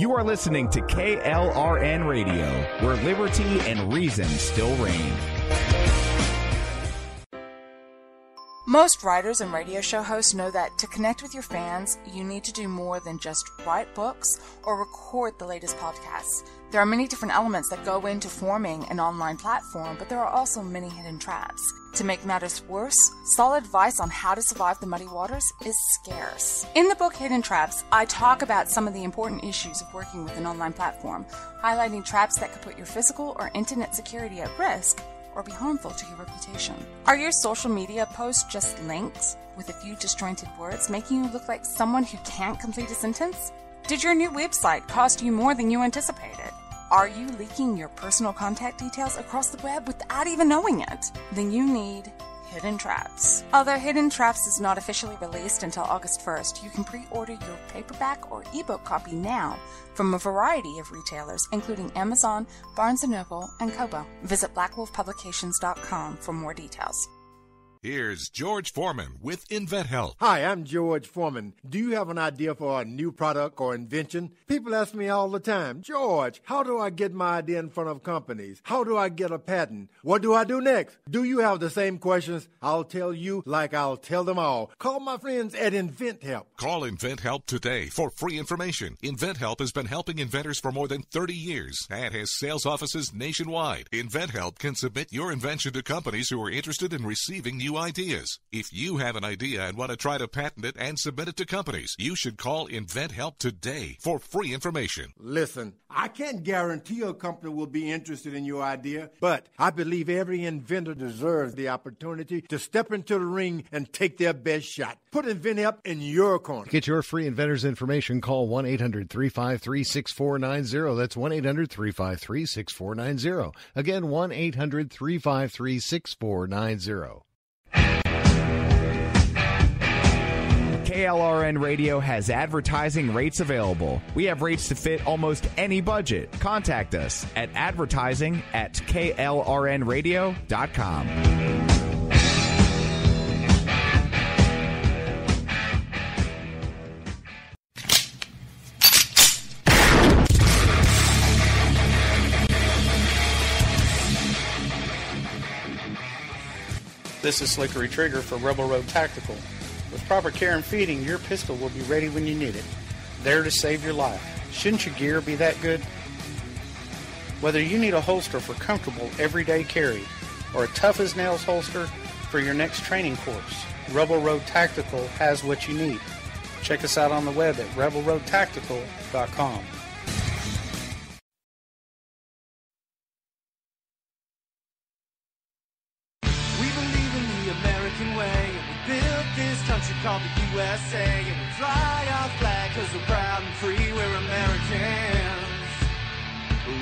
You are listening to KLRN Radio, where liberty and reason still reign. Most writers and radio show hosts know that to connect with your fans, you need to do more than just write books or record the latest podcasts. There are many different elements that go into forming an online platform, but there are also many hidden traps. To make matters worse, solid advice on how to survive the muddy waters is scarce. In the book Hidden Traps, I talk about some of the important issues of working with an online platform, highlighting traps that could put your physical or internet security at risk or be harmful to your reputation. Are your social media posts just links with a few disjointed words, making you look like someone who can't complete a sentence? Did your new website cost you more than you anticipated? Are you leaking your personal contact details across the web without even knowing it? Then you need Hidden Traps. Although Hidden Traps is not officially released until August 1st, you can pre-order your paperback or ebook copy now from a variety of retailers, including Amazon, Barnes & Noble, and Kobo. Visit blackwolfpublications.com for more details. Here's George Foreman with InventHelp. Hi, I'm George Foreman. Do you have an idea for a new product or invention? People ask me all the time, George, how do I get my idea in front of companies? How do I get a patent? What do I do next? Do you have the same questions? I'll tell you like I'll tell them all. Call my friends at InventHelp. Call InventHelp today for free information. InventHelp has been helping inventors for more than 30 years and has sales offices nationwide. InventHelp can submit your invention to companies who are interested in receiving new ideas. If you have an idea and want to try to patent it and submit it to companies, you should call InventHelp today for free information. Listen, I can't guarantee a company will be interested in your idea, but I believe every inventor deserves the opportunity to step into the ring and take their best shot. Put InventHelp in your corner. Get your free inventor's information. Call 1-800-353-6490. That's 1-800-353-6490. Again, 1-800-353-6490. KLRN Radio has advertising rates available. We have rates to fit almost any budget. Contact us at advertising@klrnradio.com. This is Slickery Trigger for Rebel Road Tactical. With proper care and feeding, your pistol will be ready when you need it, there to save your life. Shouldn't your gear be that good? Whether you need a holster for comfortable everyday carry or a tough-as-nails holster for your next training course, Rebel Road Tactical has what you need. Check us out on the web at rebelroadtactical.com. Called the USA, and we fly our flag cause we're proud and free, we're Americans.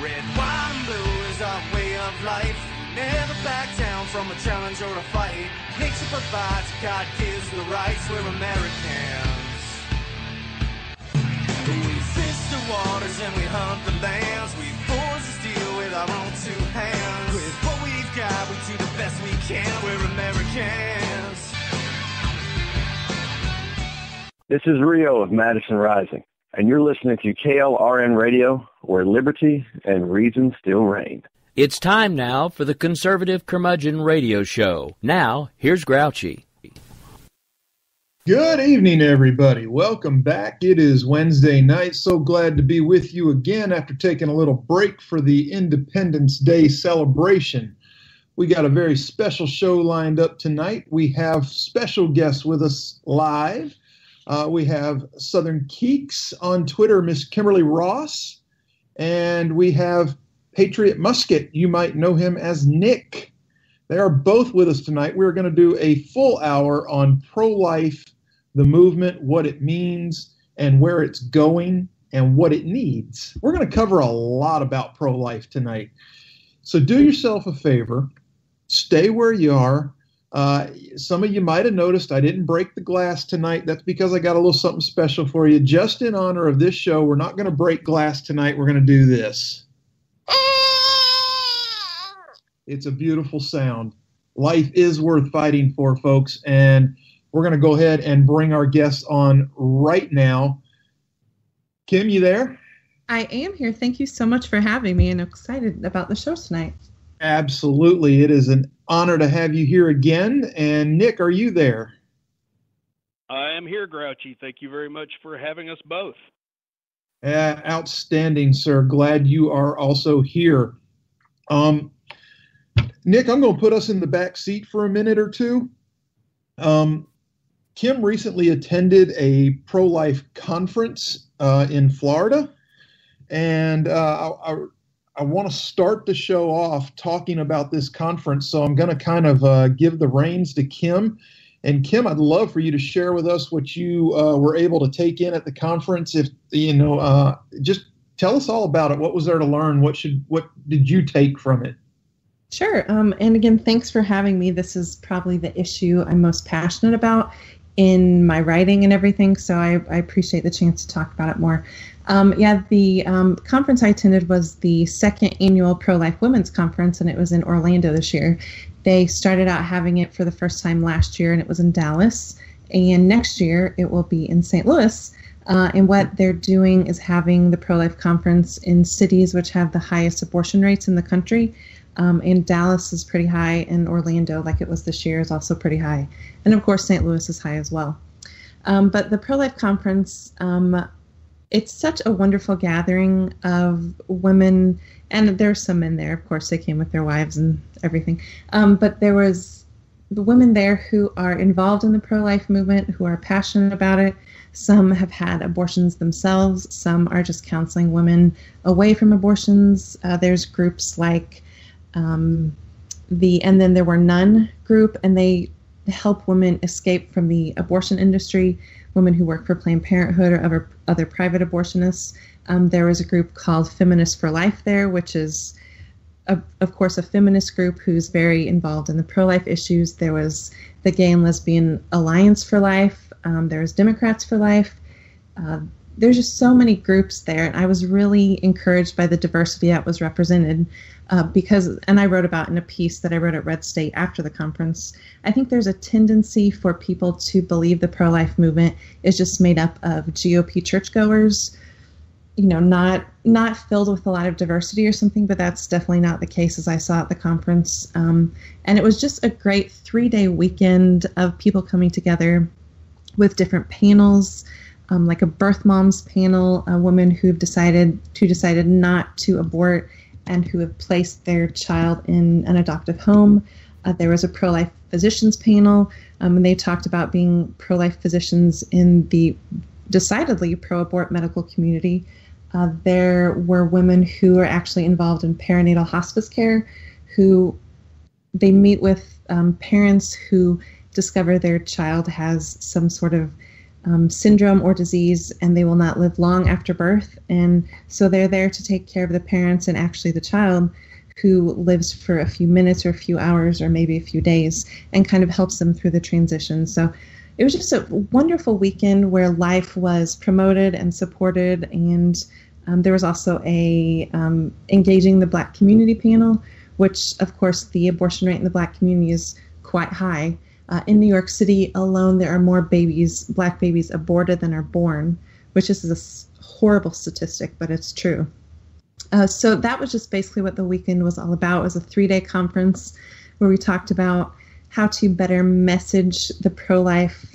Red, white, and blue is our way of life. Never back down from a challenge or a fight. Nature provides, God gives the rights, we're Americans. We fish the waters and we hunt the lands. We forge the steel with our own two hands. With what we've got, we do the best we can, we're Americans. This is Rio of Madison Rising, and you're listening to KLRN Radio, where liberty and reason still reign. It's time now for the Conservative Curmudgeon Radio Show. Now, here's Grouchy. Good evening, everybody. Welcome back. It is Wednesday night. So glad to be with you again after taking a little break for the Independence Day celebration. We got a very special show lined up tonight. We have special guests with us live. We have Southern Keeks on Twitter, Miss Kimberly Ross, and we have Patriot Musket. You might know him as Nick. They are both with us tonight. We're going to do a full hour on pro-life, the movement, what it means, and where it's going, and what it needs. We're going to cover a lot about pro-life tonight. So do yourself a favor. Stay where you are. Some of you might have noticed I didn't break the glass tonight. That's because I got a little something special for you. Just in honor of this show, we're not going to break glass tonight. We're going to do this. It's a beautiful sound. Life is worth fighting for, folks. And we're going to go ahead and bring our guests on right now. Kim, you there? I am here. Thank you so much for having me, and I'm excited about the show tonight. Absolutely. It is an honor to have you here again. And Nick, are you there? I am here, Grouchy. Thank you very much for having us both. Outstanding, sir. Glad you are also here. Nick, I'm going to put us in the back seat for a minute or two. Kim recently attended a pro-life conference in Florida, and I want to start the show off talking about this conference, so I'm going to kind of give the reins to Kim. And Kim, I'd love for you to share with us what you were able to take in at the conference. If just tell us all about it. What was there to learn? What did you take from it? Sure. And again, thanks for having me. This is probably the issue I'm most passionate about in my writing and everything, so I appreciate the chance to talk about it more. The conference I attended was the second annual Pro-Life Women's Conference, and it was in Orlando this year. They started out having it for the first time last year, and it was in Dallas. And next year, it will be in St. Louis. And what they're doing is having the Pro-Life Conference in cities which have the highest abortion rates in the country. And Dallas is pretty high, and Orlando, like it was this year, is also pretty high. And of course, St. Louis is high as well. But the Pro-Life Conference, it's such a wonderful gathering of women, and there's some men there. Of course, they came with their wives and everything. But there was the women there who are involved in the pro-life movement, who are passionate about it. Some have had abortions themselves. Some are just counseling women away from abortions. There's groups like And Then There Were None group, and they help women escape from the abortion industry, women who work for Planned Parenthood or other private abortionists. There was a group called Feminists for Life there, which is, of course, a feminist group who's very involved in the pro-life issues. There was the Gay and Lesbian Alliance for Life. There was Democrats for Life. There's just so many groups there, and I was really encouraged by the diversity that was represented and I wrote about in a piece that I wrote at Red State after the conference. I think there's a tendency for people to believe the pro-life movement is just made up of GOP churchgoers, not filled with a lot of diversity or something, but that's definitely not the case as I saw at the conference. And it was just a great 3-day weekend of people coming together with different panels, like a birth moms panel, a woman who decided not to abort and who have placed their child in an adoptive home. There was a pro-life physicians panel, and they talked about being pro-life physicians in the decidedly pro-abort medical community. There were women who are actually involved in perinatal hospice care, who they meet with parents who discover their child has some sort of syndrome or disease, and they will not live long after birth. And so they're there to take care of the parents and actually the child, who lives for a few minutes or a few hours or maybe a few days, and kind of helps them through the transition. So it was just a wonderful weekend where life was promoted and supported. And there was also a Engaging the Black Community panel, which, of course, the abortion rate in the Black community is quite high. In New York City alone, there are more Black babies aborted than are born, which is a horrible statistic, but it's true. So that was just basically what the weekend was all about. It was a 3-day conference where we talked about how to better message the pro-life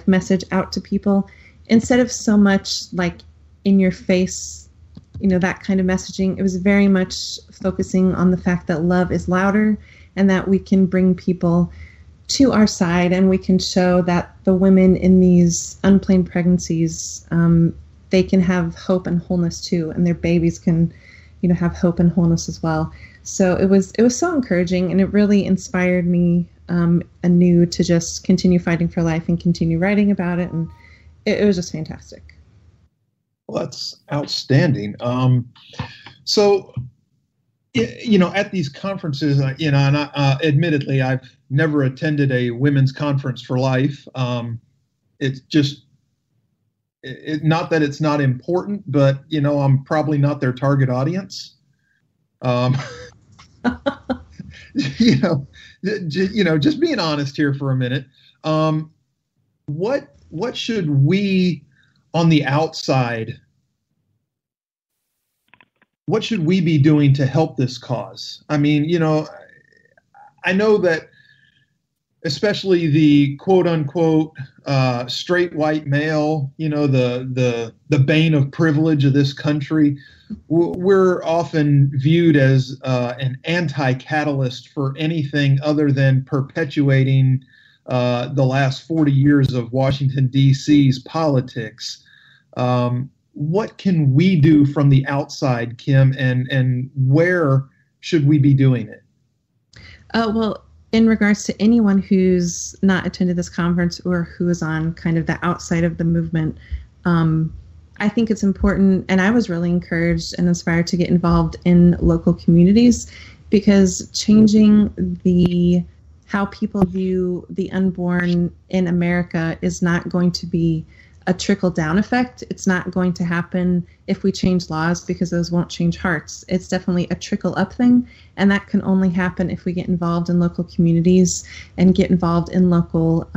message out to people, instead of so much like in your face, that kind of messaging. It was very much focusing on the fact that love is louder, and that we can bring people to our side, and we can show that the women in these unplanned pregnancies, they can have hope and wholeness too, and their babies can, have hope and wholeness as well. So it was so encouraging, and it really inspired me anew to just continue fighting for life and continue writing about it, and it was just fantastic. Well, that's outstanding. So, at these conferences, and admittedly, I've never attended a women's conference for life. It's just, not that it's not important, but, I'm probably not their target audience. Just being honest here for a minute. What should we on the outside what should we be doing to help this cause? I mean, I know that especially the quote unquote straight white male, the bane of privilege of this country, we're often viewed as an anti-catalyst for anything other than perpetuating the last 40 years of Washington, D.C.'s politics. What can we do from the outside, Kim, and where should we be doing it? Well, in regards to anyone who's not attended this conference or who is on kind of the outside of the movement, I think it's important, and I was really encouraged and inspired to get involved in local communities, because changing how people view the unborn in America is not going to be a trickle-down effect. It's not going to happen if we change laws, because those won't change hearts. It's definitely a trickle-up thing, and that can only happen if we get involved in local communities and get involved in local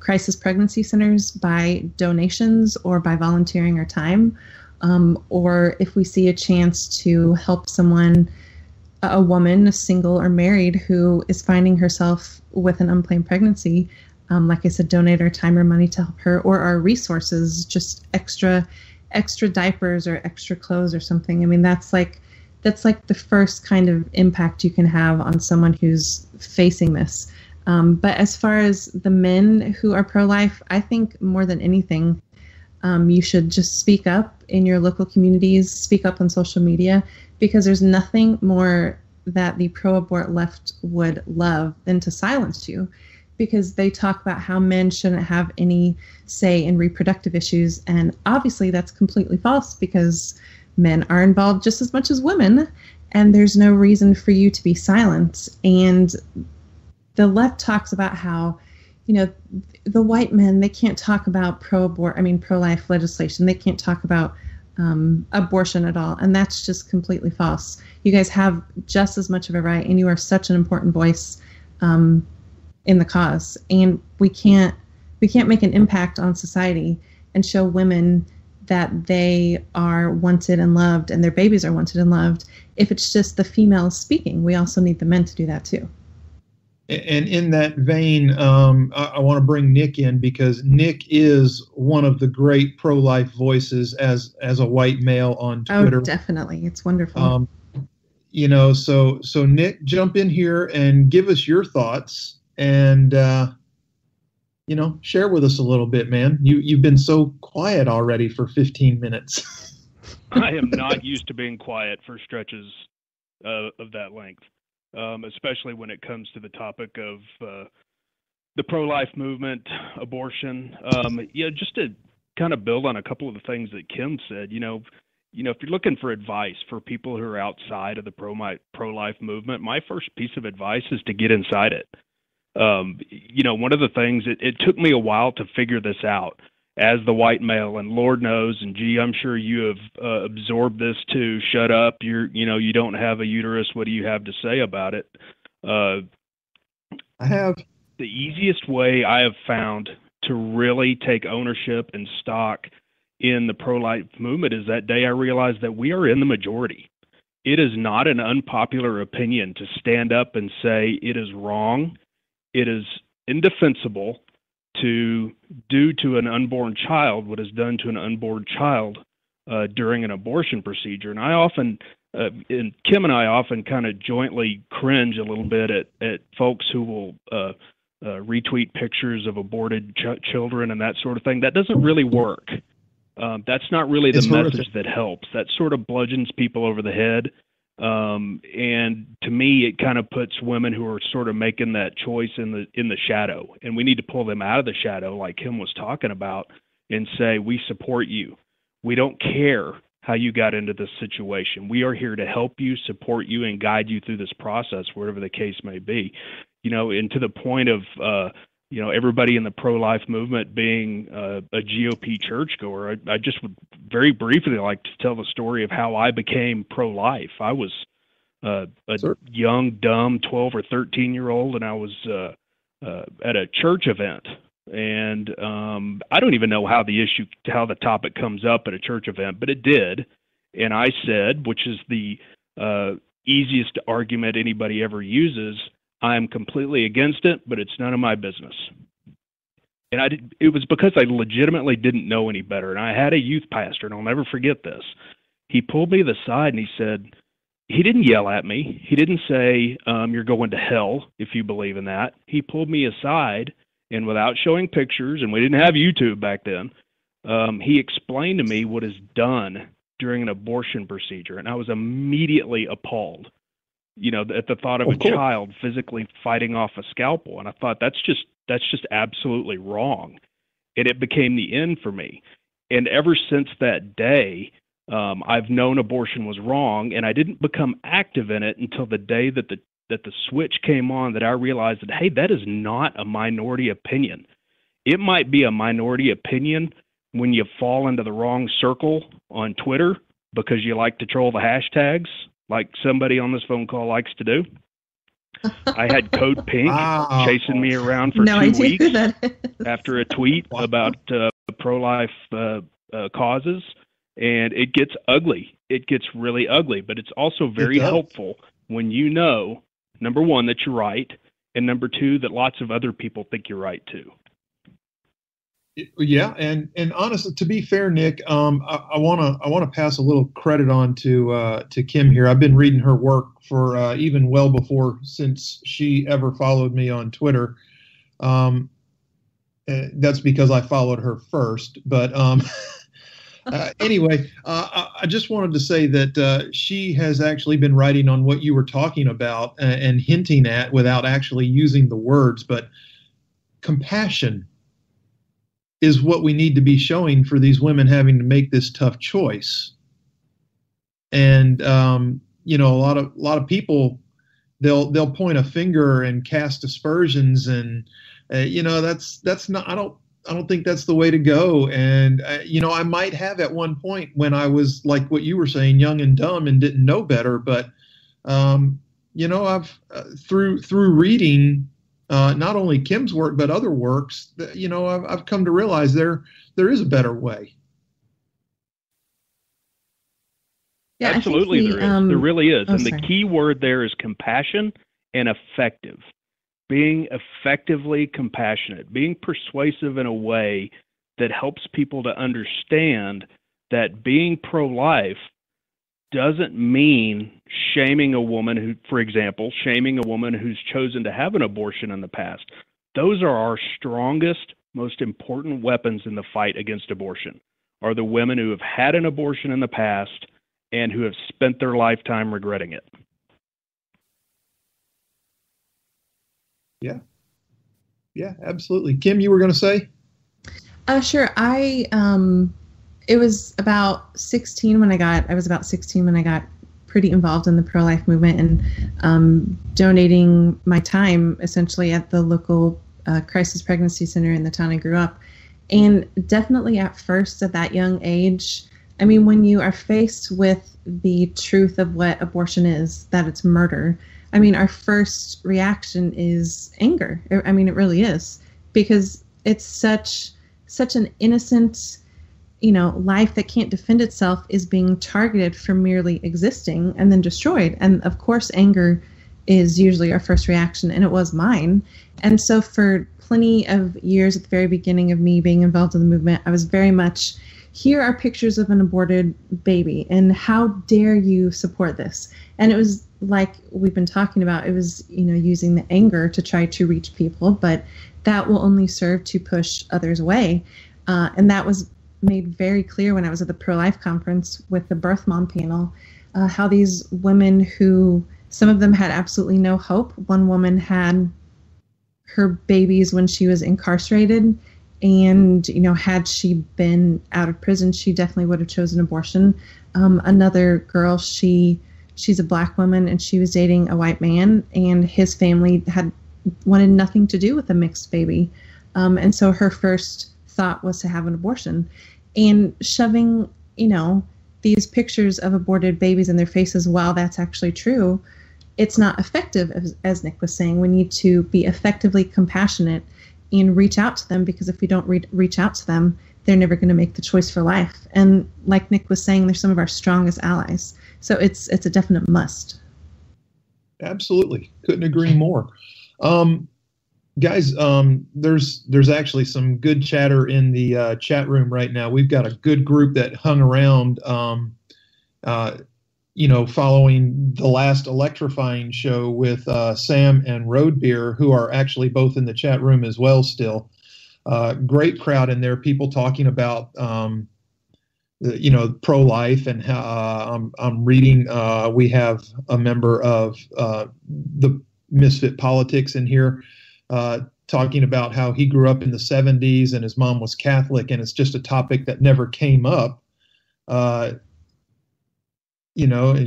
crisis pregnancy centers by donations or by volunteering our time, or if we see a chance to help someone, a woman, single or married, who is finding herself with an unplanned pregnancy. Like I said, donate our time or money to help her, or our resources, just extra diapers or extra clothes or something. I mean, that's like the first kind of impact you can have on someone who's facing this. But as far as the men who are pro-life, I think more than anything, you should just speak up in your local communities, speak up on social media, because there's nothing more that the pro-abort left would love than to silence you. Because they talk about how men shouldn't have any say in reproductive issues. And obviously that's completely false, because men are involved just as much as women, and there's no reason for you to be silent. And the left talks about how, the white men, they can't talk about pro-life legislation. They can't talk about abortion at all. And that's just completely false. You guys have just as much of a right, and you are such an important voice in the cause, and we can't make an impact on society and show women that they are wanted and loved, and their babies are wanted and loved, if it's just the females speaking. We also need the men to do that too. And in that vein, I want to bring Nick in, because Nick is one of the great pro-life voices as a white male on Twitter. Oh, definitely. It's wonderful. So Nick, jump in here and give us your thoughts. And, share with us a little bit, man. You've been so quiet already for 15 minutes. I am not used to being quiet for stretches of that length, especially when it comes to the topic of the pro-life movement, abortion. Just to kind of build on a couple of the things that Kim said, if you're looking for advice for people who are outside of the pro-life movement, my first piece of advice is to get inside it. One of the things, it took me a while to figure this out as the white male, and Lord knows, and gee, I'm sure you have absorbed this too. Shut up. You don't have a uterus. What do you have to say about it? I have. The easiest way I have found to really take ownership and stock in the pro-life movement is that day I realized that we are in the majority. It is not an unpopular opinion to stand up and say it is wrong. It is indefensible to do to an unborn child what is done to an unborn child during an abortion procedure. And I often, and Kim and I often kind of jointly cringe a little bit at folks who will retweet pictures of aborted children and that sort of thing. That doesn't really work. That's not really the message that helps. That sort of bludgeons people over the head. And to me, it kind of puts women who are sort of making that choice in the shadow, and we need to pull them out of the shadow, like Kim was talking about, and say, we support you. We don't care how you got into this situation. We are here to help you, support you, and guide you through this process, whatever the case may be. And to the point of, everybody in the pro-life movement being a GOP churchgoer, I just would very briefly like to tell the story of how I became pro-life. I was a young, dumb 12 or 13-year-old, and I was at a church event. And I don't even know how the topic comes up at a church event, but it did. And I said, which is the easiest argument anybody ever uses, I'm completely against it, but it's none of my business. And it was because I legitimately didn't know any better. And I had a youth pastor, and I'll never forget this. He pulled me to the side and he said, he didn't yell at me. He didn't say, you're going to hell if you believe in that. He pulled me aside, and without showing pictures, and we didn't have YouTube back then, he explained to me what is done during an abortion procedure. And I was immediately appalled, at the thought of a child physically fighting off a scalpel. And I thought, that's just absolutely wrong. And it became the end for me. And ever since that day, I've known abortion was wrong, and I didn't become active in it until the day that the switch came on, that I realized that, hey, that is not a minority opinion. It might be a minority opinion when you fall into the wrong circle on Twitter because you like to troll the hashtags like somebody on this phone call likes to do. I had Code Pink chasing me around for 2 weeks after a tweet about pro-life causes, and it gets ugly. It gets really ugly, but it's also very helpful when you know, number one, that you're right, and number two, that lots of other people think you're right too. Yeah, and honestly, to be fair, Nick, I want to pass a little credit on to Kim here. I've been reading her work for even well before since she ever followed me on Twitter. That's because I followed her first. But anyway, I just wanted to say that she has actually been writing on what you were talking about and hinting at without actually using the words, but compassion is what we need to be showing for these women having to make this tough choice. And a lot of people, they'll point a finger and cast aspersions, and that's not. I don't think that's the way to go. And I might have at one point when I was, like what you were saying, young and dumb and didn't know better. But I've through reading. Not only Kim's work, but other works, I've come to realize there is a better way. Yeah, absolutely, there is. There really is. And the key word there is compassion and effective. Being effectively compassionate, being persuasive in a way that helps people to understand that being pro-life doesn't mean shaming a woman who's chosen to have an abortion in the past. Those are our strongest, most important weapons in the fight against abortion, are the women who have had an abortion in the past and who have spent their lifetime regretting it. Yeah, absolutely. Kim, you were going to say? Sure. It was about 16 when I got pretty involved in the pro-life movement and donating my time essentially at the local crisis pregnancy center in the town I grew up. And definitely at first at that young age, I mean, when you are faced with the truth of what abortion is, that it's murder, I mean, our first reaction is anger. I mean, it really is, because it's such an innocent, life that can't defend itself is being targeted for merely existing and then destroyed. And of course, anger is usually our first reaction, and it was mine. And so for plenty of years at the very beginning of me being involved in the movement, I was very much, here are pictures of an aborted baby, and how dare you support this? And it was like we've been talking about, it was, using the anger to try to reach people, but that will only serve to push others away. And that was made very clear when I was at the pro-life conference with the birth mom panel, how these women who, some of them had absolutely no hope. One woman had her babies when she was incarcerated, and, had she been out of prison, she definitely would have chosen abortion. Another girl, she's a black woman, and she was dating a white man, and his family had wanted nothing to do with a mixed baby. And so her first thought was to have an abortion, and shoving, these pictures of aborted babies in their faces, while that's actually true, it's not effective, as Nick was saying. We need to be effectively compassionate and reach out to them, because if we don't reach out to them, they're never going to make the choice for life. And like Nick was saying, they're some of our strongest allies. So it's a definite must. Absolutely. Couldn't agree more. Guys, there's actually some good chatter in the chat room right now. We've got a good group that hung around, following the last electrifying show with Sam and Road Beer, who are actually both in the chat room as well still. Great crowd in there, people talking about, pro-life, and how I'm reading, we have a member of the Misfit Politics in here, talking about how he grew up in the 70s and his mom was Catholic, and it's just a topic that never came up. And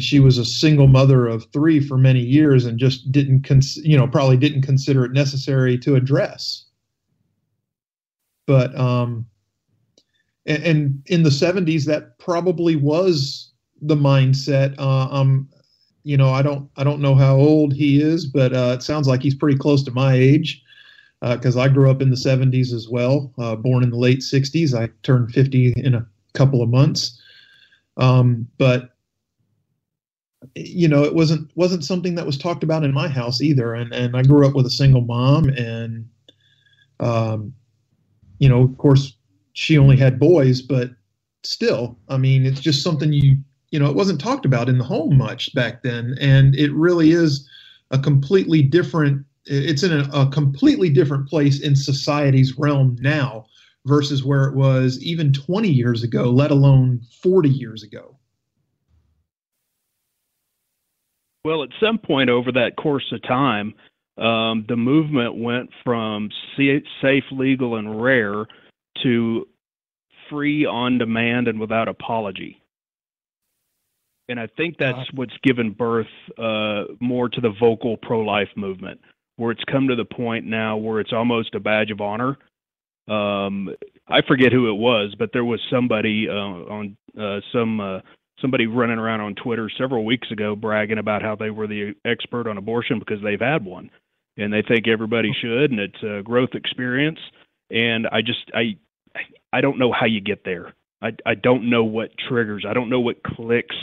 she was a single mother of 3 for many years and just probably didn't consider it necessary to address. But, and in the 70s, that probably was the mindset. I don't know how old he is, but it sounds like he's pretty close to my age, because I grew up in the 70s as well, born in the late 60s. I turned 50 in a couple of months. But it wasn't something that was talked about in my house either. And I grew up with a single mom, and, of course, she only had boys, but still, I mean, it's just something it wasn't talked about in the home much back then. And it really is it's in a completely different place in society's realm now versus where it was even 20 years ago, let alone 40 years ago. Well, at some point over that course of time, the movement went from safe, legal, and rare to free, on demand, and without apology. And I think that's what's given birth more to the vocal pro-life movement, where it's come to the point now where it's almost a badge of honor. I forget who it was, but there was somebody somebody running around on Twitter several weeks ago bragging about how they were the expert on abortion because they've had one, and they think everybody should, and it's a growth experience. And I don't know how you get there. I don't know what triggers. I don't know what clicks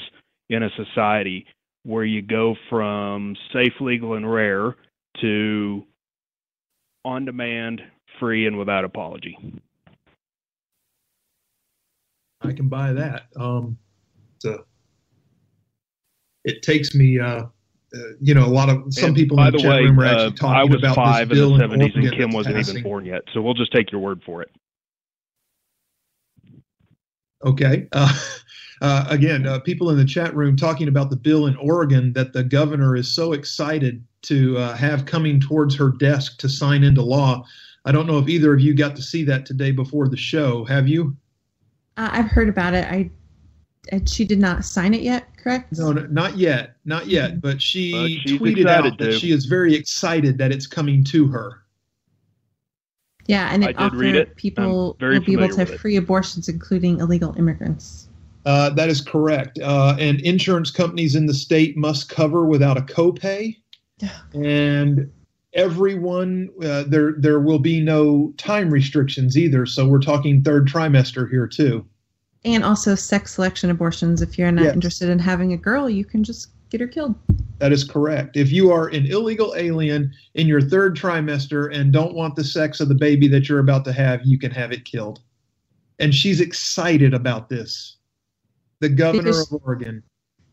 in a society where you go from safe, legal, and rare to on demand, free, and without apology. I can buy that. It takes me, a lot of some people in the chat room are actually talking about this bill. I was 5 in the 70s, and Kim wasn't even born yet, so we'll just take your word for it. Okay. Again, people in the chat room talking about the bill in Oregon that the governor is so excited to have coming towards her desk to sign into law. I don't know if either of you got to see that today before the show. Have you? I've heard about it. She did not sign it yet, correct? No, not yet. Not yet. But she tweeted out that she is very excited that it's coming to her. Yeah, and people will be able to have free abortions, including illegal immigrants. That is correct. And insurance companies in the state must cover without a copay. And everyone, there will be no time restrictions either. So we're talking 3rd trimester here too. And also sex selection abortions. If you're not interested in having a girl, you can just get her killed. That is correct. If you are an illegal alien in your 3rd trimester and don't want the sex of the baby that you're about to have, you can have it killed. And she's excited about this. The governor of Oregon.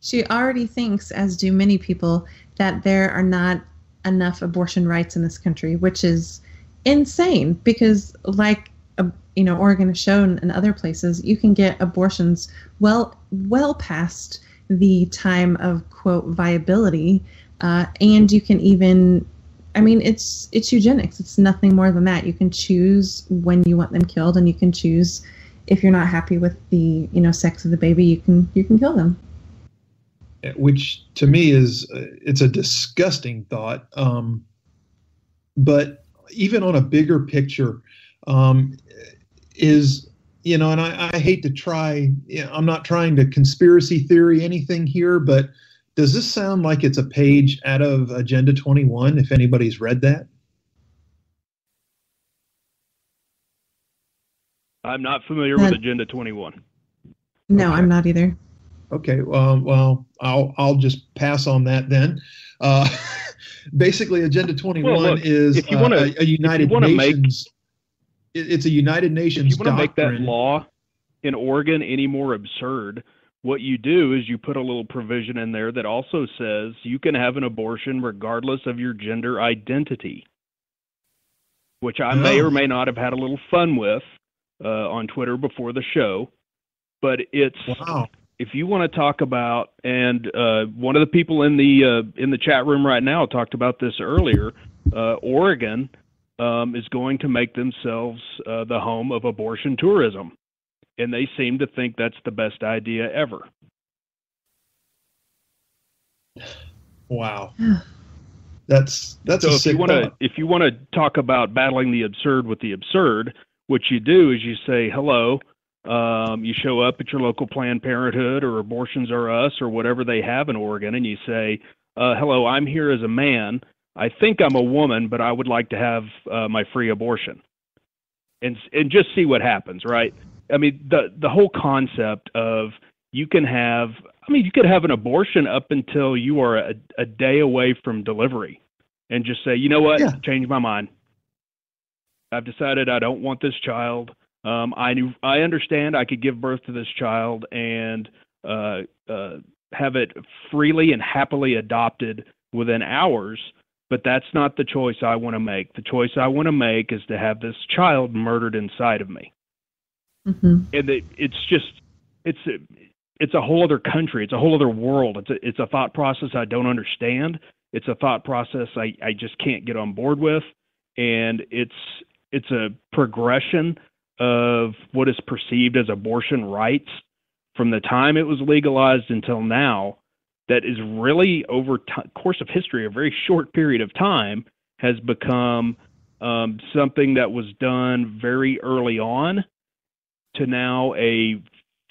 She already thinks, as do many people, that there are not enough abortion rights in this country, which is insane because, like, Oregon has shown and other places, you can get abortions well past the time of, quote, viability. And you can even, it's eugenics. It's nothing more than that. You can choose when you want them killed, and you can choose if you're not happy with the, sex of the baby, you can kill them. Which to me it's a disgusting thought. But even on a bigger picture, and I hate to try, I'm not trying to conspiracy theory anything here, but does this sound like it's a page out of Agenda 21, if anybody's read that? I'm not familiar with Agenda 21. No, I'm not either. Okay, well, I'll just pass on that then. Basically, Agenda 21 is a United Nations. It's a United Nations. If you want to make that law in Oregon any more absurd, what you do is you put a little provision in there that also says you can have an abortion regardless of your gender identity, which I may or may not have had a little fun with on Twitter before the show. But it's if you want to talk about, and one of the people in the chat room right now talked about this earlier. Oregon is going to make themselves the home of abortion tourism, and they seem to think that's the best idea ever. Wow, that's so a sick thought. If you want to talk about battling the absurd with the absurd, what you do is you say hello. You show up at your local Planned Parenthood or Abortions R Us or whatever they have in Oregon, and you say, hello, I'm here as a man. I think I'm a woman, but I would like to have my free abortion. And just see what happens, right? I mean, the whole concept of you could have an abortion up until you are a day away from delivery and just say, you know what, change my mind. I've decided I don't want this child. I understand I could give birth to this child and have it freely and happily adopted within hours, but that's not the choice I want to make. The choice I want to make is to have this child murdered inside of me. Mm-hmm. And it's a whole other country. It's a whole other world. It's a thought process I don't understand. It's a thought process I just can't get on board with. And it's a progression of what is perceived as abortion rights from the time it was legalized until now that is really over course of history, a very short period of time, has become something that was done very early on to now a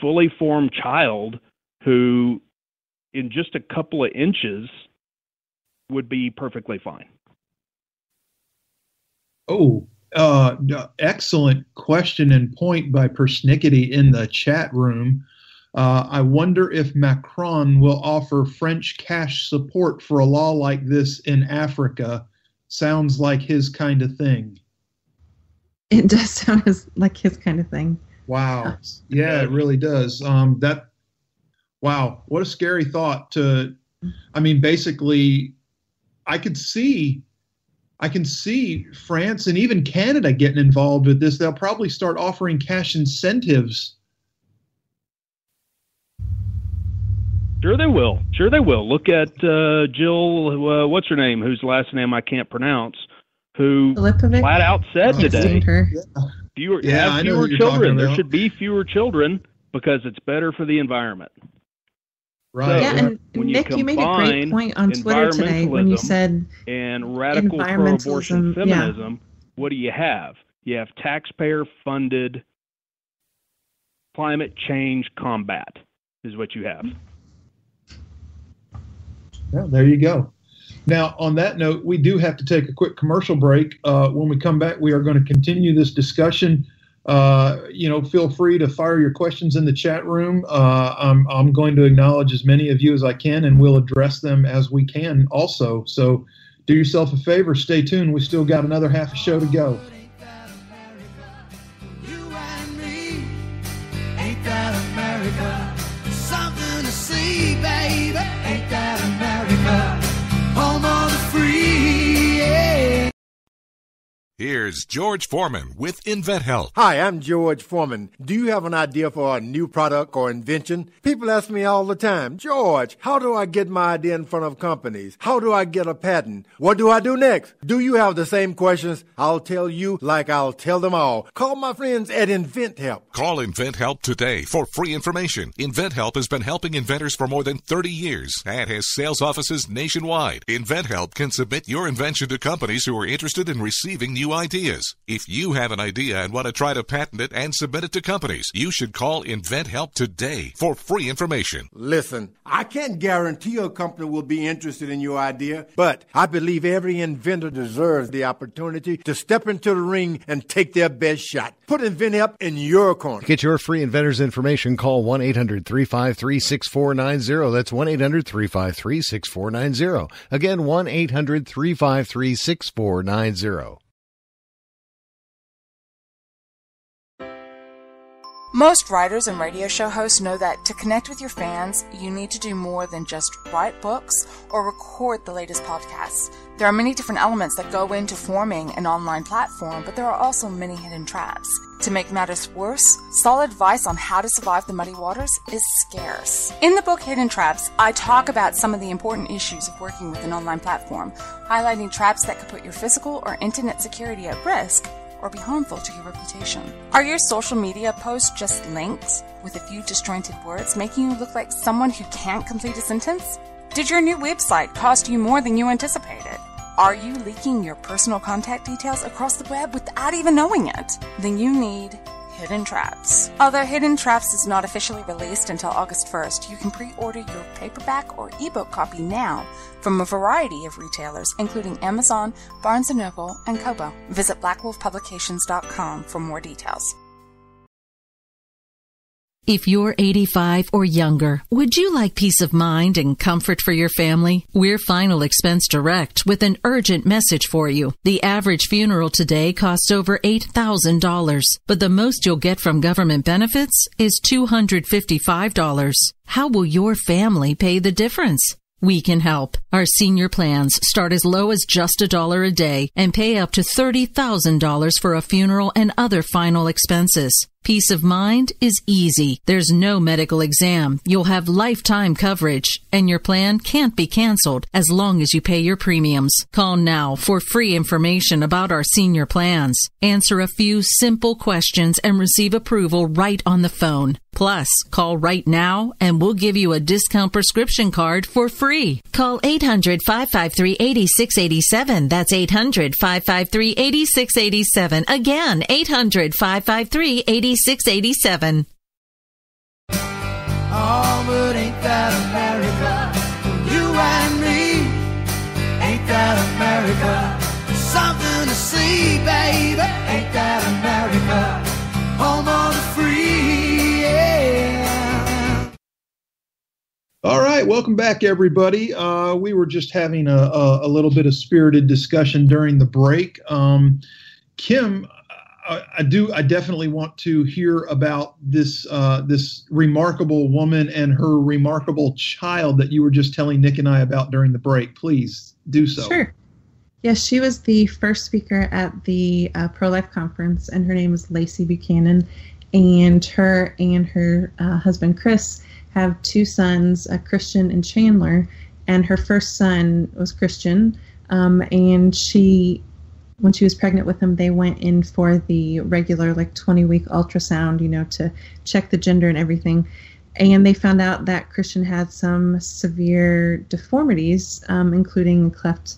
fully formed child who in just a couple of inches would be perfectly fine. Oh, excellent question and point by Persnickety in the chat room. I wonder if Macron will offer French cash support for a law like this in Africa. Sounds like his kind of thing. It does sound like his kind of thing. Wow. Yeah, it really does. Wow, what a scary thought basically, I can see France and even Canada getting involved with this. They'll probably start offering cash incentives. Sure they will. Look at Jill, what's her name, whose last name I can't pronounce, who flat out said today, fewer children. There should be fewer children because it's better for the environment. Right. Yeah, and Nick, you made a great point on Twitter today when you said and radical pro-abortion feminism. What do you have? You have taxpayer-funded climate change combat is what you have. Well, there you go. Now, on that note, we do have to take a quick commercial break. When we come back, we are going to continue this discussion. Feel free to fire your questions in the chat room. I'm going to acknowledge as many of you as I can, and we'll address them as we can also. So do yourself a favor. Stay tuned. We still got another half a show to go. Ain't that America? Something to see, baby. Ain't that America? Home of the free, yeah. Here's George Foreman with InventHelp. Hi, I'm George Foreman. Do you have an idea for a new product or invention? People ask me all the time, George, how do I get my idea in front of companies? How do I get a patent? What do I do next? Do you have the same questions? I'll tell you like I'll tell them all. Call my friends at InventHelp. Call InventHelp today for free information. InventHelp has been helping inventors for more than 30 years and has sales offices nationwide. InventHelp can submit your invention to companies who are interested in receiving new ideas. If you have an idea and want to try to patent it and submit it to companies, you should call Invent Help today for free information. Listen, I can't guarantee a company will be interested in your idea, but I believe every inventor deserves the opportunity to step into the ring and take their best shot. Put Invent Help in your corner. To get your free inventor's information, call 1-800-353-6490. That's 1-800-353-6490. Again, 1-800-353-6490. Most writers and radio show hosts know that to connect with your fans, you need to do more than just write books or record the latest podcasts. There are many different elements that go into forming an online platform, but there are also many hidden traps. To make matters worse, solid advice on how to survive the muddy waters is scarce. In the book Hidden Traps, I talk about some of the important issues of working with an online platform, highlighting traps that could put your physical or internet security at risk or be harmful to your reputation. Are your social media posts just links with a few disjointed words, making you look like someone who can't complete a sentence? Did your new website cost you more than you anticipated? Are you leaking your personal contact details across the web without even knowing it? Then you need Hidden Traps. Although Hidden Traps is not officially released until August 1st, you can pre-order your paperback or ebook copy now from a variety of retailers, including Amazon, Barnes & Noble, and Kobo. Visit blackwolfpublications.com for more details. If you're 85 or younger, would you like peace of mind and comfort for your family? We're Final Expense Direct with an urgent message for you. The average funeral today costs over $8,000, but the most you'll get from government benefits is $255. How will your family pay the difference? We can help. Our senior plans start as low as just $1 a day and pay up to $30,000 for a funeral and other final expenses. Peace of mind is easy. There's no medical exam. You'll have lifetime coverage, and your plan can't be canceled as long as you pay your premiums. Call now for free information about our senior plans. Answer a few simple questions and receive approval right on the phone. Plus, call right now and we'll give you a discount prescription card for free. Call 800-553-8687. That's 800-553-8687. Again, 800-553-8687. 687. Oh, but ain't that America? You and me, ain't that America? Something to see, baby. Ain't that America? Home of the free, yeah. All right, welcome back, everybody. We were just having a little bit of spirited discussion during the break. Kim, I definitely want to hear about this remarkable woman and her remarkable child that you were just telling Nick and I about during the break. Please do so. Sure. Yes, she was the first speaker at the pro-life conference, and her name is Lacey Buchanan. And her husband Chris have two sons, Christian and Chandler. And her first son was Christian, and when she was pregnant with him, they went in for the regular 20-week ultrasound, to check the gender and everything. And they found out that Christian had some severe deformities, including cleft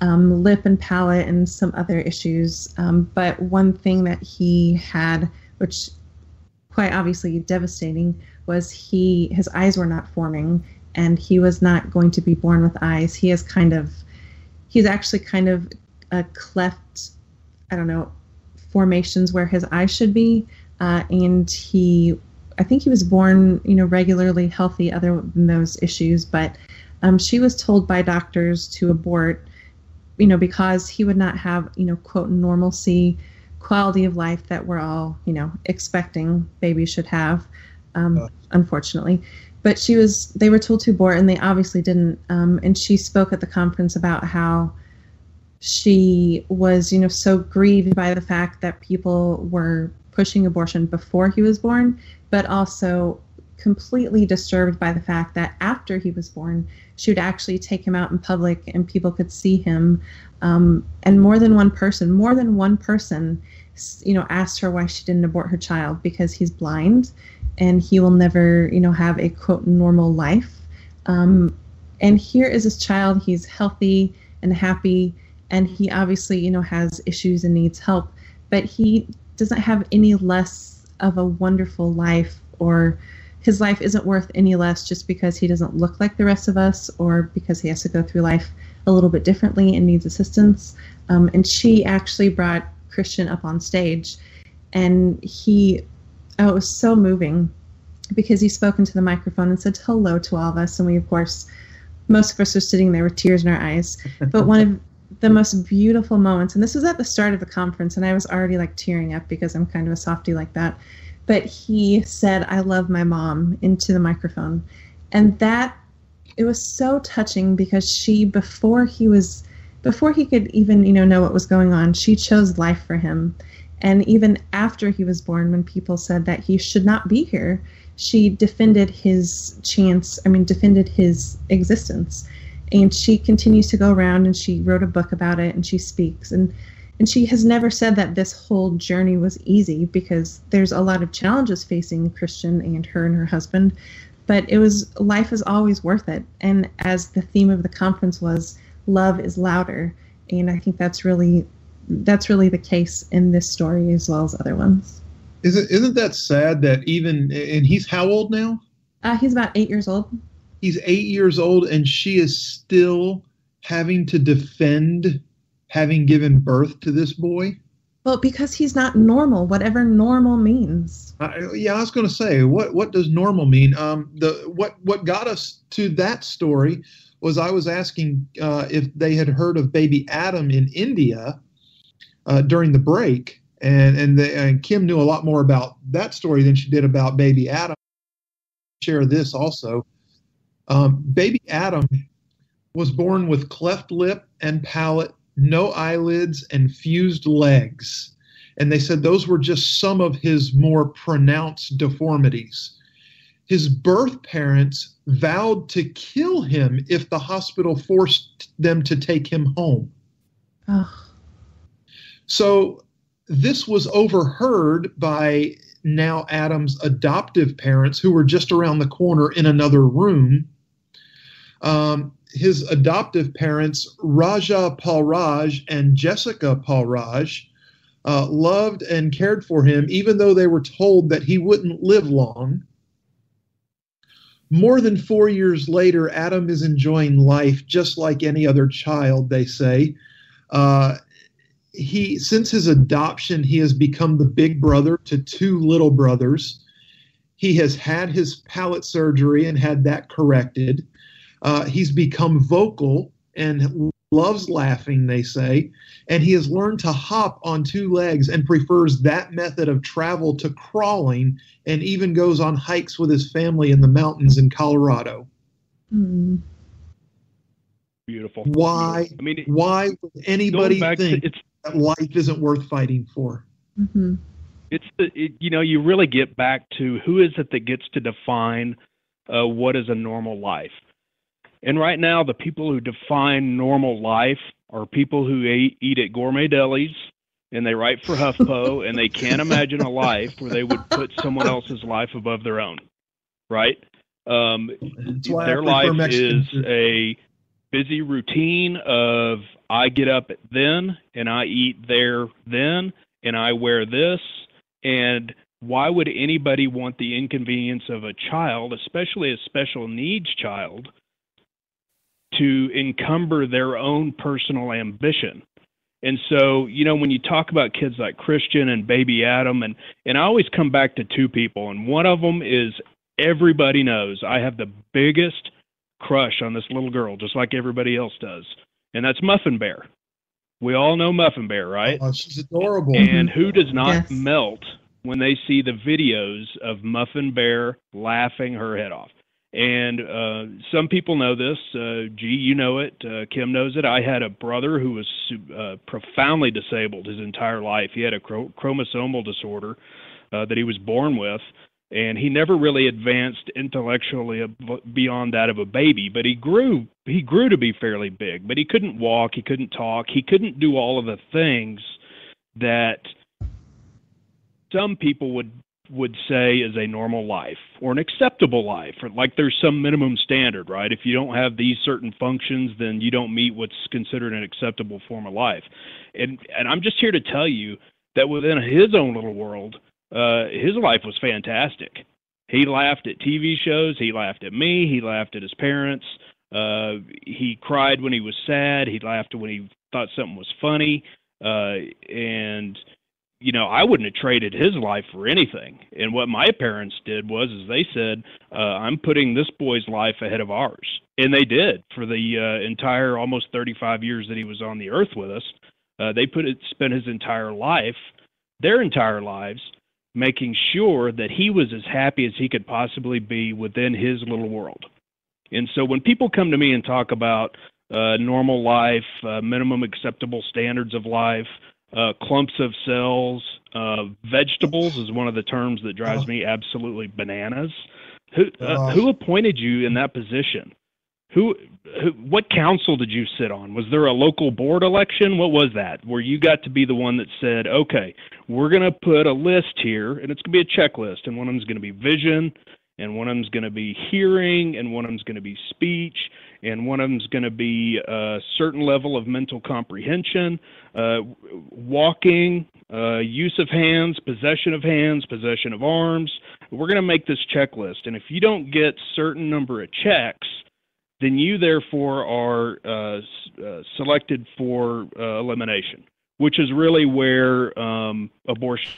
lip and palate and some other issues. But one thing that he had, which quite obviously devastating, was his eyes were not forming, and he was not going to be born with eyes. He's actually kind of a cleft, formations where his eyes should be, and I think he was born, regularly healthy other than those issues, but she was told by doctors to abort, because he would not have, quote, normalcy, quality of life that we're all, expecting babies should have, unfortunately. But they were told to abort, and they obviously didn't, and she spoke at the conference about how she was, so grieved by the fact that people were pushing abortion before he was born, but also completely disturbed by the fact that after he was born, she would actually take him out in public and people could see him. And more than one person, asked her why she didn't abort her child, because he's blind and he will never, have a quote normal life. And here is this child, he's healthy and happy, and he obviously, has issues and needs help, but he doesn't have any less of a wonderful life, or his life isn't worth any less just because he doesn't look like the rest of us, or because he has to go through life a little bit differently and needs assistance. And she actually brought Christian up on stage, and it was so moving because he spoke into the microphone and said hello to all of us. And we, of course, most of us are sitting there with tears in our eyes. But one of the most beautiful moments, and this was at the start of the conference, and I was already like tearing up because I'm kind of a softie like that. But he said, "I love my mom," into the microphone. And it was so touching because she, before he could even, know what was going on, she chose life for him. And even after he was born, when people said that he should not be here, she defended his defended his existence. And she continues to go around, and she wrote a book about it, and she speaks. And she has never said that this whole journey was easy, because there's a lot of challenges facing Christian and her husband. But life is always worth it. And as the theme of the conference was, love is louder. And I think that's really the case in this story as well as other ones. Isn't that sad that and he's how old now? He's about 8 years old. He's 8 years old, and she is still having to defend having given birth to this boy? Well, because he's not normal, whatever normal means. I was going to say, what does normal mean? What got us to that story was I was asking if they had heard of baby Adam in India during the break, and Kim knew a lot more about that story than she did about baby Adam. Share this also. Baby Adam was born with cleft lip and palate, no eyelids, and fused legs. And they said those were just some of his more pronounced deformities. His birth parents vowed to kill him if the hospital forced them to take him home. Oh. So this was overheard by now Adam's adoptive parents, who were just around the corner in another room. His adoptive parents, Raja Palraj and Jessica Palraj, loved and cared for him, even though they were told that he wouldn't live long. More than 4 years later, Adam is enjoying life just like any other child, they say. Since his adoption, he has become the big brother to two little brothers. He has had his palate surgery and had that corrected. He's become vocal and loves laughing, they say, and he has learned to hop on two legs and prefers that method of travel to crawling, and even goes on hikes with his family in the mountains in Colorado. Mm. Beautiful. Why would anybody think that life isn't worth fighting for? Mm-hmm. You really get back to who is it that gets to define what is a normal life. And right now, the people who define normal life are people who eat at gourmet delis, and they write for HuffPo, and they can't imagine a life where they would put someone else's life above their own, right? Their life is a busy routine of, I get up then, and I eat there then, and I wear this, and why would anybody want the inconvenience of a child, especially a special needs child, to encumber their own personal ambition? And so, when you talk about kids like Christian and baby Adam, and I always come back to two people, and one of them is, everybody knows, I have the biggest crush on this little girl, just like everybody else does, and that's Muffin Bear. We all know Muffin Bear, right? Oh, she's adorable. And who does not melt when they see the videos of Muffin Bear laughing her head off? And some people know this. You know it. Kim knows it. I had a brother who was profoundly disabled his entire life. He had a chromosomal disorder that he was born with, and he never really advanced intellectually beyond that of a baby. But he grew to be fairly big. But he couldn't walk. He couldn't talk. He couldn't do all of the things that some people would would say is a normal life or an acceptable life, or like there's some minimum standard, right? If you don't have these certain functions, then you don't meet what's considered an acceptable form of life. And I'm just here to tell you that within his own little world, his life was fantastic. He laughed at TV shows. He laughed at me. He laughed at his parents. He cried when he was sad. He laughed when he thought something was funny. And you know, I wouldn't have traded his life for anything. And what my parents did was they said, I'm putting this boy's life ahead of ours. And they did for the entire almost 35 years that he was on the earth with us. They spent his entire life, their entire lives, making sure that he was as happy as he could possibly be within his little world. And so when people come to me and talk about normal life, minimum acceptable standards of life, clumps of cells, vegetables is one of the terms that drives me absolutely bananas. Who appointed you in that position? What council did you sit on? Was there a local board election? What was that? Where you got to be the one that said, okay, we're going to put a list here, and it's going to be a checklist, and one of them's going to be vision, and one of them's going to be hearing, and one of them's going to be speech, and one of them's going to be a certain level of mental comprehension, walking, use of hands, possession of arms. We're going to make this checklist, and if you don't get certain number of checks, then you therefore are selected for elimination, which is really where abortion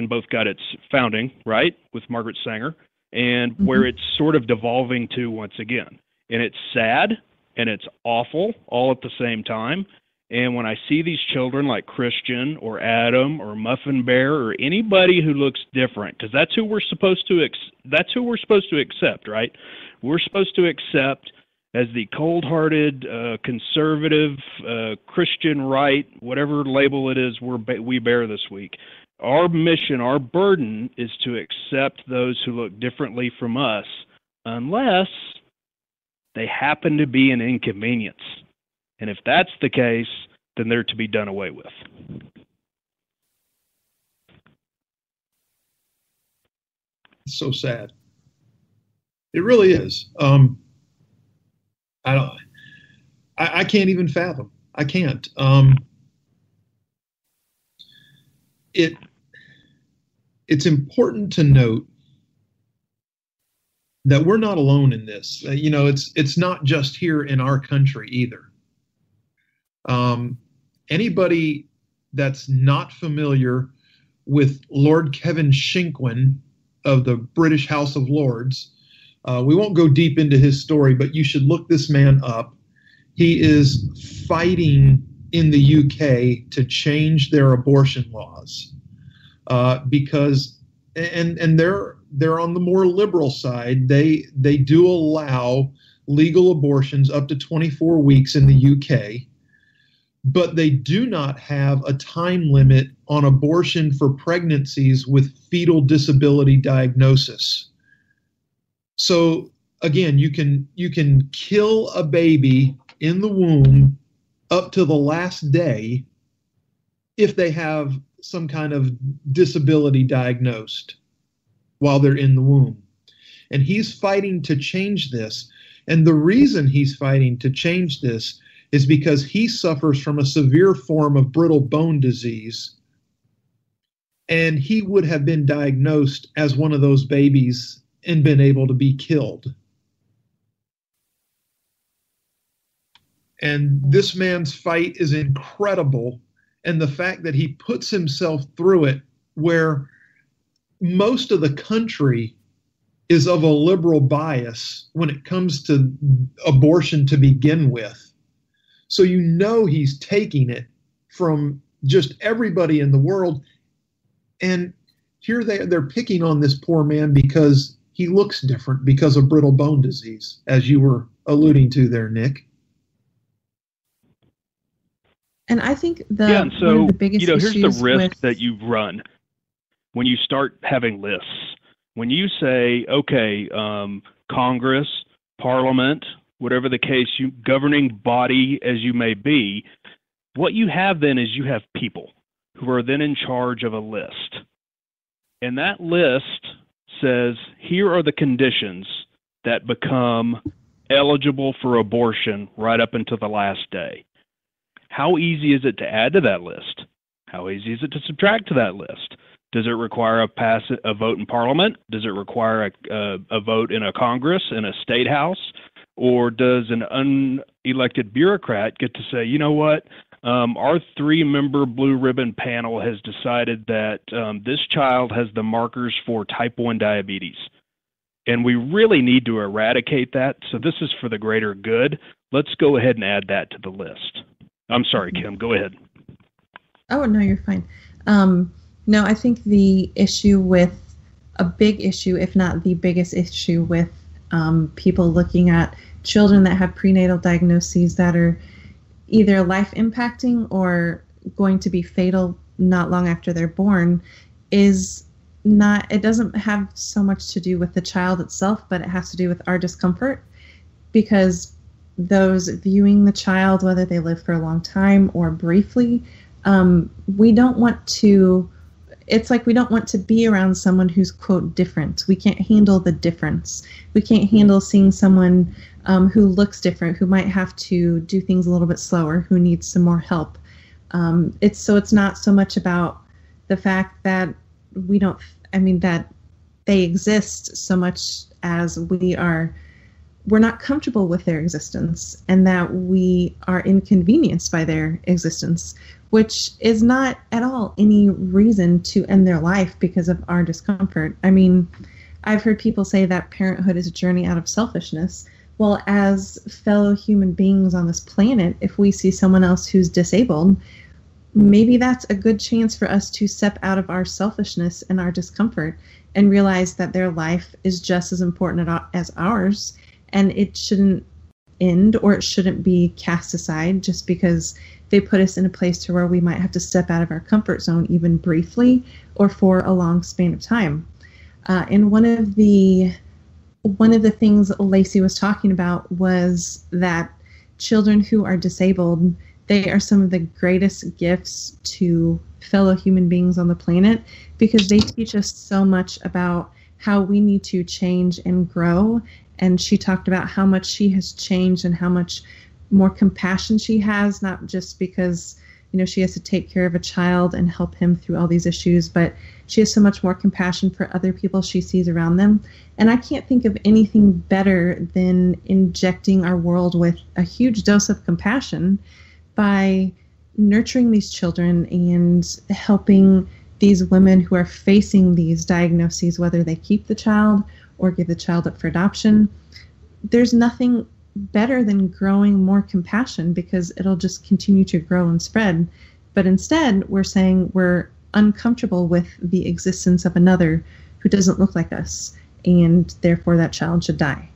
both got its founding, right, with Margaret Sanger, and where it's sort of devolving to once again. And it's sad and it's awful all at the same time. And when I see these children like Christian or Adam or Muffin Bear or anybody who looks different, because that's who we're supposed to accept, right? We're supposed to accept as the cold-hearted, conservative, Christian right, whatever label it is we bear this week. Our mission, our burden is to accept those who look differently from us, unless they happen to be an inconvenience. And if that's the case, then they're to be done away with. It's so sad. It really is. I can't even fathom. I can't. It's important to note that we're not alone in this. It's not just here in our country either. Anybody that's not familiar with Lord Kevin Shinkwin of the British House of Lords, we won't go deep into his story, but you should look this man up. He is fighting in the UK to change their abortion laws because, and they're on the more liberal side. They do allow legal abortions up to 24 weeks in the UK, but they do not have a time limit on abortion for pregnancies with fetal disability diagnosis. So again, you can kill a baby in the womb up to the last day if they have some kind of disability diagnosed while they're in the womb. And he's fighting to change this. And the reason he's fighting to change this is because he suffers from a severe form of brittle bone disease. And he would have been diagnosed as one of those babies and been able to be killed. And this man's fight is incredible. And the fact that he puts himself through it, where most of the country is of a liberal bias when it comes to abortion to begin with. So he's taking it from just everybody in the world. And here they're picking on this poor man because he looks different because of brittle bone disease, as you were alluding to there, Nick. And I think one so of the biggest here's issues the risk that you run when you start having lists. When you say, okay, Congress, Parliament, whatever the case, governing body as you may be, what you have then is you have people who are then in charge of a list. And that list says, here are the conditions that become eligible for abortion right up until the last day. How easy is it to add to that list? How easy is it to subtract to that list? Does it require a vote in Parliament? Does it require a vote in a Congress, in a state house? Or does an unelected bureaucrat get to say, you know what, our 3-member blue ribbon panel has decided that this child has the markers for type 1 diabetes, and we really need to eradicate that, so this is for the greater good. Let's go ahead and add that to the list. I'm sorry, Kim, go ahead. Oh, no, you're fine. No, I think the issue with a big issue, if not the biggest issue with people looking at children that have prenatal diagnoses that are either life impacting or going to be fatal not long after they're born is not, it doesn't have so much to do with the child itself, but it has to do with our discomfort, because those viewing the child, whether they live for a long time or briefly, we don't want to, it's like we don't want to be around someone who's, quote, different. We can't handle the difference. We can't handle seeing someone who looks different, who might have to do things a little bit slower, who needs some more help. It's not so much about the fact that that they exist so much as we're not comfortable with their existence, and that we are inconvenienced by their existence, which is not at all any reason to end their life because of our discomfort. I mean, I've heard people say that parenthood is a journey out of selfishness. Well, as fellow human beings on this planet, if we see someone else who's disabled, maybe that's a good chance for us to step out of our selfishness and our discomfort and realize that their life is just as important as ours, and it shouldn't end, or it shouldn't be cast aside just because they put us in a place to where we might have to step out of our comfort zone, even briefly or for a long span of time. And one of the things Lacey was talking about was that children who are disabled, they are some of the greatest gifts to fellow human beings on the planet, because they teach us so much about how we need to change and grow. And she talked about how much she has changed and how much more compassion she has, not just because, she has to take care of a child and help him through all these issues, but she has so much more compassion for other people she sees around them. And I can't think of anything better than injecting our world with a huge dose of compassion by nurturing these children and helping these women who are facing these diagnoses, whether they keep the child or give the child up for adoption. There's nothing better than growing more compassion, because it'll just continue to grow and spread. But instead, we're saying we're uncomfortable with the existence of another who doesn't look like us, and therefore that child should die.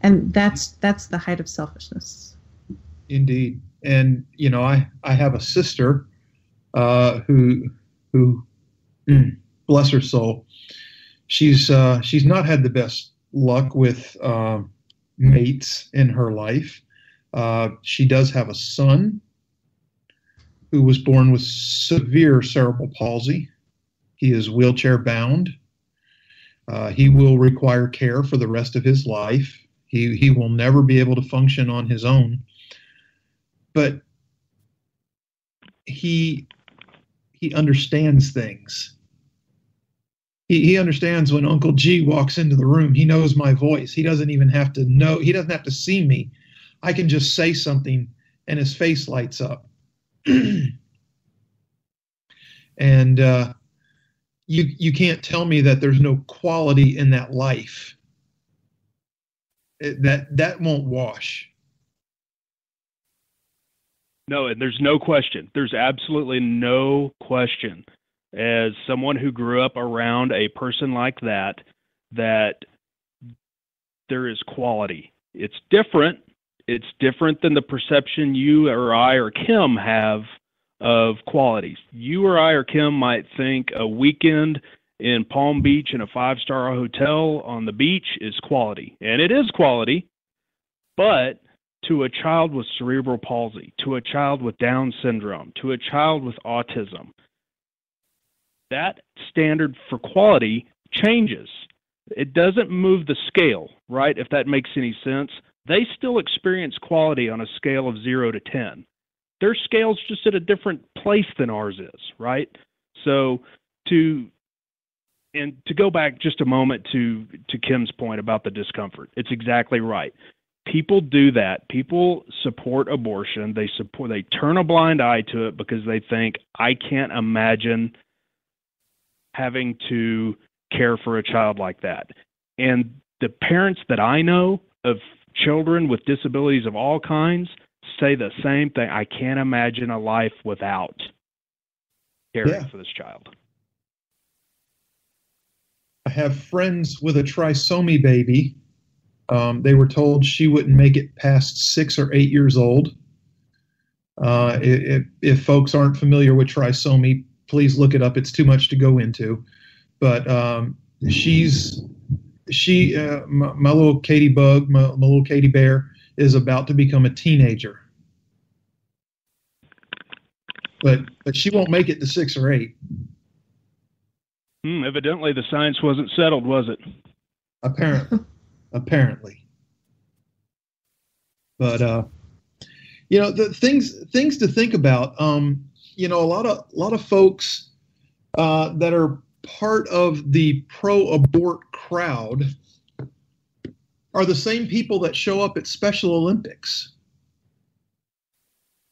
And that's the height of selfishness. Indeed. And, I have a sister who bless her soul, she's not had the best luck with mates in her life. She does have a son who was born with severe cerebral palsy. He is wheelchair bound. He will require care for the rest of his life. He will never be able to function on his own. But he understands things. He understands when Uncle G walks into the room. He knows my voice. He doesn't even have to know. He doesn't have to see me. I can just say something and his face lights up. And you can't tell me that there's no quality in that life. That won't wash. No, and there's no question. There's absolutely no question. As someone who grew up around a person like that there is quality. It's different. It's different than the perception you or I or Kim have of qualities. You or I or Kim might think a weekend in Palm Beach in a 5-star hotel on the beach is quality. And it is quality, but to a child with cerebral palsy, to a child with Down syndrome, to a child with autism, that standard for quality changes. It doesn't move the scale, right? If that makes any sense. They still experience quality on a scale of 0 to 10. Their scale's just at a different place than ours is, right? So to go back just a moment to Kim's point about the discomfort, it's exactly right. People do that. People support abortion. They turn a blind eye to it because they think, I can't imagine having to care for a child like that. And the parents that I know of children with disabilities of all kinds say the same thing. I can't imagine a life without caring for this child. I have friends with a trisomy baby. They were told she wouldn't make it past 6 or 8 years old. If folks aren't familiar with trisomy, please look it up. It's too much to go into. But my little Katie bug, my little Katie bear, is about to become a teenager. But she won't make it to 6 or 8. Evidently, the science wasn't settled, was it? Apparently. But the things to think about. A lot of folks that are part of the pro-abort crowd are the same people that show up at Special Olympics.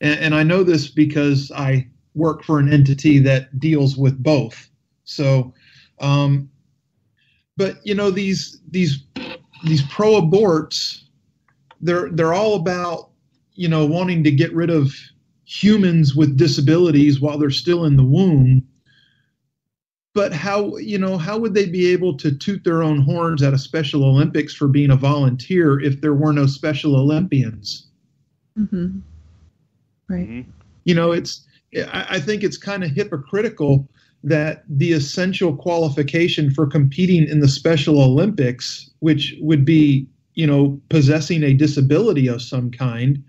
And I know this because I work for an entity that deals with both. So, but these pro-aborts, they're all about, wanting to get rid of humans with disabilities while they're still in the womb. But how would they be able to toot their own horns at a Special Olympics for being a volunteer if there were no Special Olympians? Mm-hmm. Right. I think it's kind of hypocritical that the essential qualification for competing in the Special Olympics, which would be, possessing a disability of some kind,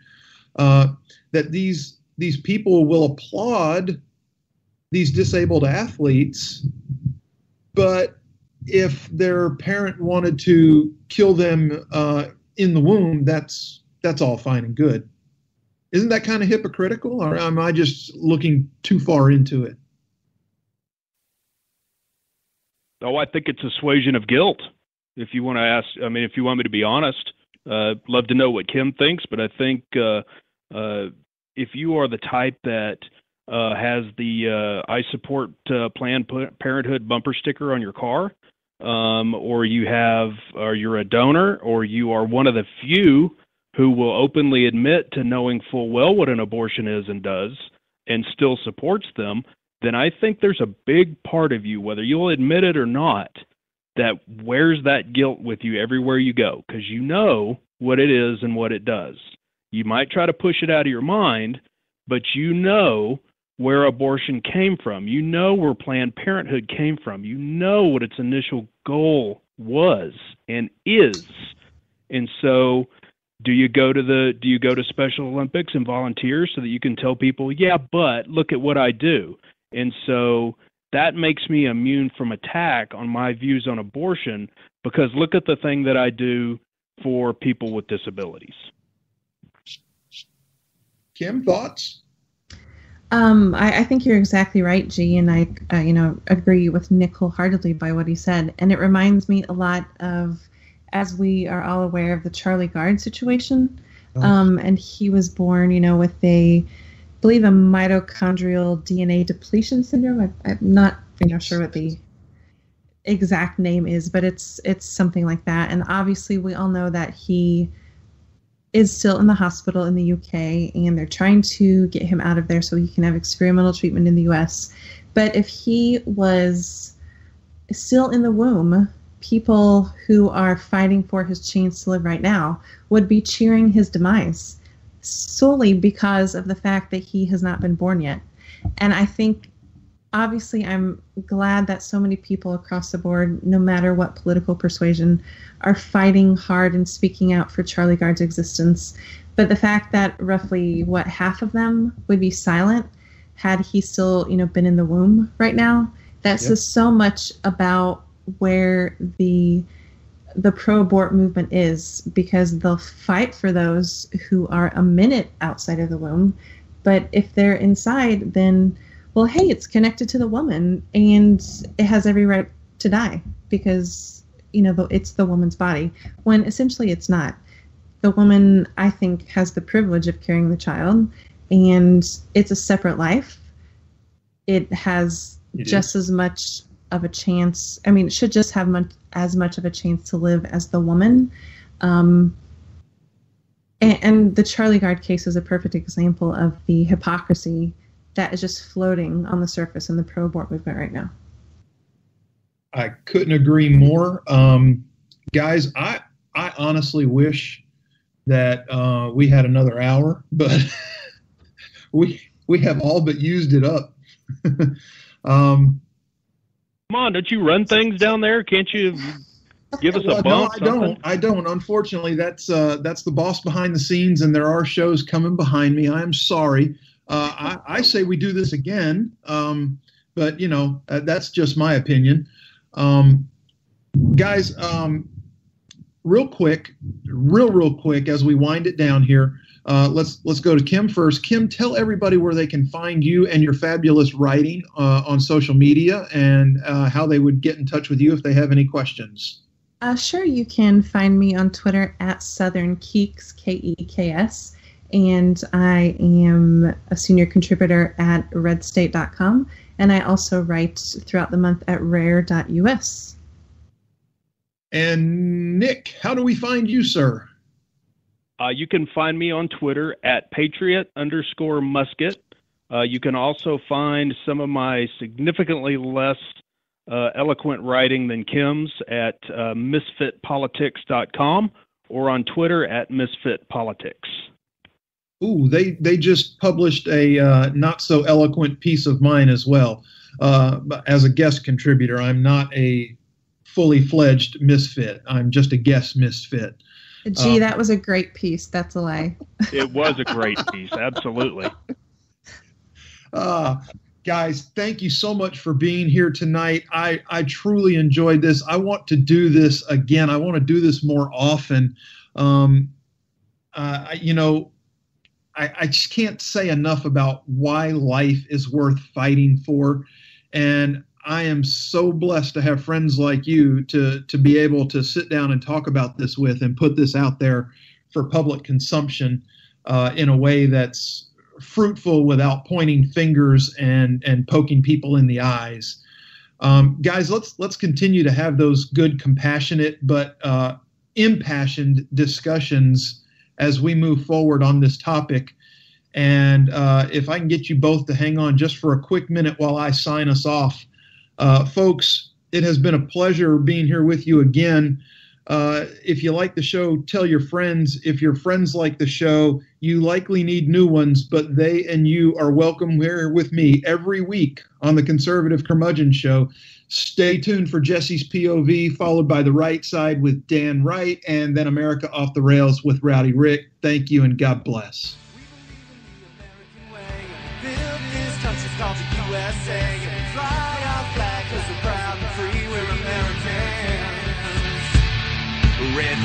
that these people will applaud these disabled athletes, but if their parent wanted to kill them in the womb, that's all fine and good. Isn't that kind of hypocritical, or am I just looking too far into it? Oh, I think it's assuasion of guilt. If you want to ask, if you want me to be honest, love to know what Kim thinks, but I think if you are the type that has the I support Planned Parenthood bumper sticker on your car, or you're a donor, or you are one of the few who will openly admit to knowing full well what an abortion is and does and still supports them, then I think there's a big part of you, whether you'll admit it or not, that wears that guilt with you everywhere you go, because you know what it is and what it does. You might try to push it out of your mind, but you know where abortion came from. You know where Planned Parenthood came from. You know what its initial goal was and is. And so do you go to Special Olympics and volunteer so that you can tell people, yeah, but look at what I do? And so that makes me immune from attack on my views on abortion, because look at the thing that I do for people with disabilities. Kim, thoughts? I think you're exactly right, G, and I agree with Nick wholeheartedly by what he said. And it reminds me a lot of, as we are all aware of, the Charlie Gard situation. And he was born, with a mitochondrial DNA depletion syndrome. I'm not, sure what the exact name is, but it's something like that. And obviously, we all know that he is still in the hospital in the UK, and they're trying to get him out of there so he can have experimental treatment in the US. But if he was still in the womb, people who are fighting for his chance to live right now would be cheering his demise solely because of the fact that he has not been born yet. And I think, obviously, I'm glad that so many people across the board, no matter what political persuasion, are fighting hard and speaking out for Charlie Gard's existence. But the fact that roughly, half of them would be silent had he still, been in the womb right now, That says so much about where the pro-abort movement is, because they'll fight for those who are a minute outside of the womb, but if they're inside, then, well, hey, it's connected to the woman, and it has every right to die, because, you know, it's the woman's body, when essentially it's not. The woman, I think, has the privilege of carrying the child, and it's a separate life. It has just as much of a chance. I mean, it should just have as much of a chance to live as the woman. And the Charlie Gard case is a perfect example of the hypocrisy that is just floating on the surface in the pro-abort movement right now. I couldn't agree more. Guys, I honestly wish that we had another hour, but we have all but used it up. Come on, don't you run things down there? Can't you give us a bump? No, I don't. Unfortunately, that's the boss behind the scenes, and there are shows coming behind me. I am sorry. I say we do this again, but, you know, that's just my opinion. Guys, real quick, as we wind it down here, let's go to Kim first. Kim, tell everybody where they can find you and your fabulous writing on social media, and how they would get in touch with you if they have any questions. Sure, you can find me on Twitter at Southern Keeks, Keks, and I am a senior contributor at redstate.com, and I also write throughout the month at rare.us. And Nick, how do we find you, sir? You can find me on Twitter at Patriot_Musket. You can also find some of my significantly less eloquent writing than Kim's at misfitpolitics.com or on Twitter at misfitpolitics. Ooh, they just published a not so eloquent piece of mine as well. As a guest contributor, I'm not a fully fledged misfit. I'm just a guest misfit. Gee, that was a great piece. That's a lie. It was a great piece. Absolutely. Guys, thank you so much for being here tonight. I truly enjoyed this. I want to do this again. I want to do this more often. I just can't say enough about why life is worth fighting for. And I am so blessed to have friends like you to be able to sit down and talk about this with and put this out there for public consumption in a way that's fruitful without pointing fingers and poking people in the eyes. Guys, let's continue to have those good, compassionate, but impassioned discussions as we move forward on this topic. And if I can get you both to hang on just for a quick minute while I sign us off. Folks, it has been a pleasure being here with you again. If you like the show, tell your friends. If your friends like the show, you likely need new ones, but they and you are welcome here with me every week on the Conservative Curmudgeon Show. Stay tuned for Jesse's POV, followed by The Right Side with Dan Wright, and then America Off the Rails with Rowdy Rick. Thank you, and God bless. Red,